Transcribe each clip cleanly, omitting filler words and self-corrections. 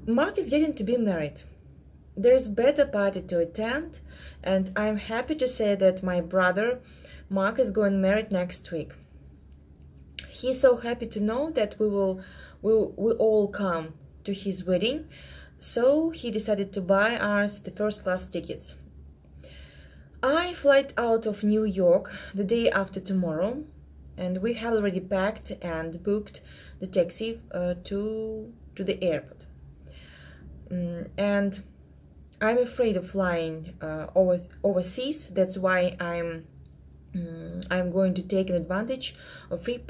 Mark is getting to be married. There's better party to attend, and I'm happy to say that my brother Mark is going married next week. He's so happy to know that we all come to his wedding, so he decided to buy us the first class tickets. I fly out of New York the day after tomorrow, and we have already packed and booked the taxi to the airport. And I'm afraid of flying overseas. That's why I'm going to take an advantage of free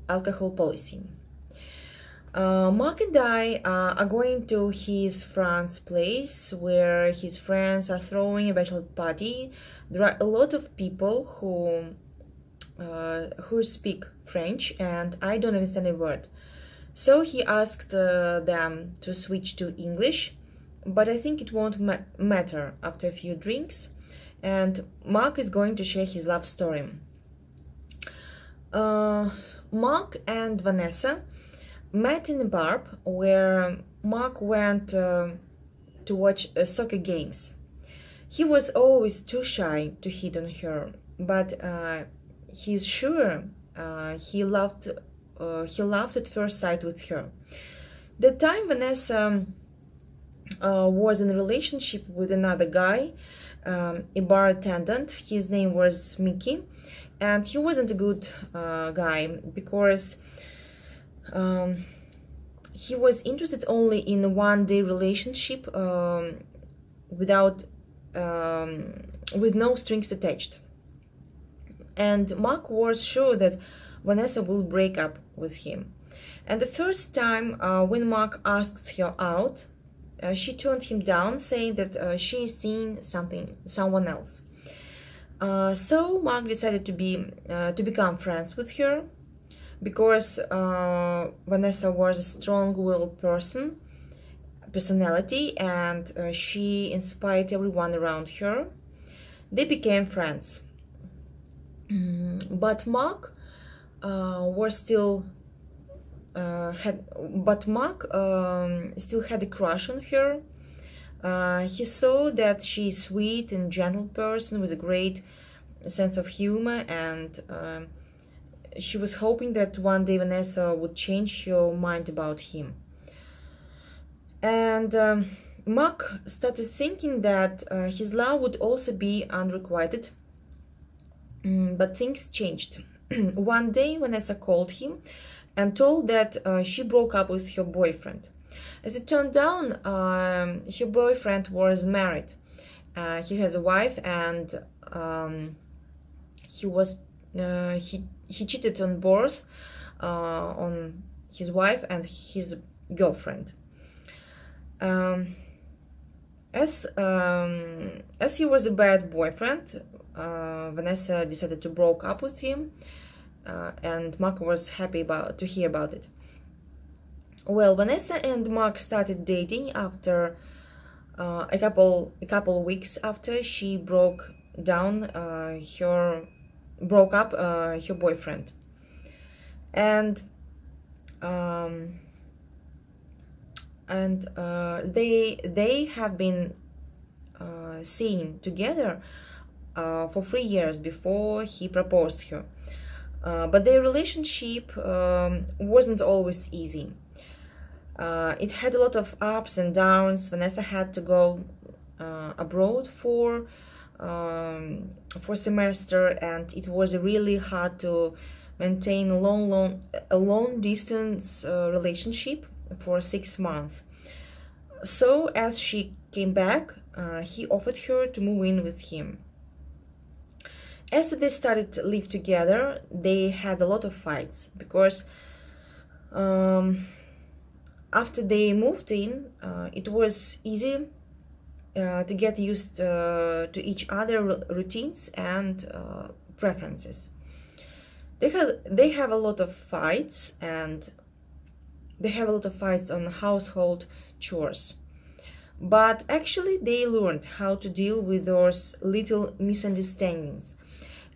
alcohol policy. Mark and I are going to his friend's place where his friends are throwing a bachelor party. There are a lot of people who speak French, and I don't understand a word. So he asked them to switch to English, but I think it won't matter after a few drinks. And Mark is going to share his love story. Mark and Vanessa met in a bar where Mark went to watch soccer games. He was always too shy to hit on her, but he's sure he loved at first sight with her. The time Vanessa was in a relationship with another guy, a bar attendant. His name was Mickey, and he wasn't a good guy because he was interested only in a one-day relationship without with no strings attached. And Mark was sure that Vanessa will break up with him. And the first time when Mark asked her out, she turned him down, saying that she is seeing someone else. So Mark decided to become friends with her because Vanessa was a strong-willed personality, and she inspired everyone around her. They became friends. But Mark was still had but Mark still had a crush on her. He saw that she's sweet and gentle person with a great sense of humor, and she was hoping that one day Vanessa would change her mind about him. And Mark started thinking that his love would also be unrequited. But things changed. One day, Vanessa called him and told that she broke up with her boyfriend. As it turned out, her boyfriend was married. He has a wife, and he cheated on both on his wife and his girlfriend. As he was a bad boyfriend, Vanessa decided to break up with him, and Mark was happy to hear about it. Well, Vanessa and Mark started dating after a couple weeks after she broke up her boyfriend, and they have been seen together for 3 years before he proposed her. But their relationship wasn't always easy. It had a lot of ups and downs. Vanessa had to go abroad for semester, and it was really hard to maintain a long distance relationship for 6 months. So as she came back, he offered her to move in with him. As they started to live together, they had a lot of fights because after they moved in, it was easy to get used to each other routines and preferences. They have a lot of fights, and they have a lot of fights on household chores. But actually, they learned how to deal with those little misunderstandings.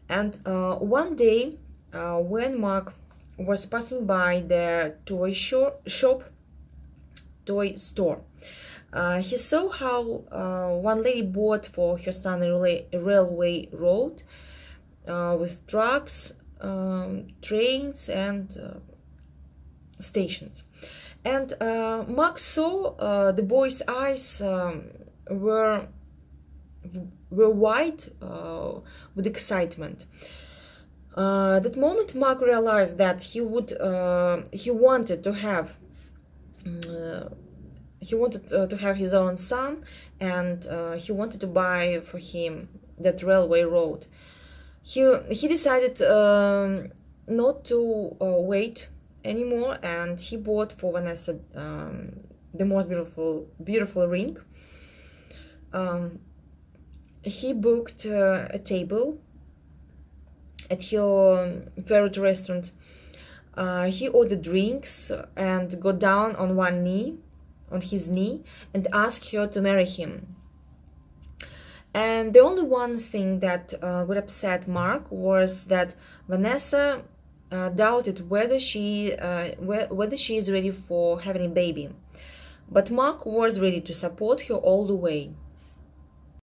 And one day, when Mark was passing by their toy shop, toy store. He saw how one lady bought for her son a railway road with trucks, trains, and stations. And Mark saw the boy's eyes were wide with excitement. That moment, Mark realized that he wanted to have his own son, and he wanted to buy for him that railway road. He decided not to wait anymore, and he bought for Vanessa the most beautiful ring. He booked a table at her favorite restaurant. He ordered drinks and got down on his knee, and asked her to marry him. And the only one thing that would upset Mark was that Vanessa doubted whether she is ready for having a baby. But Mark was ready to support her all the way.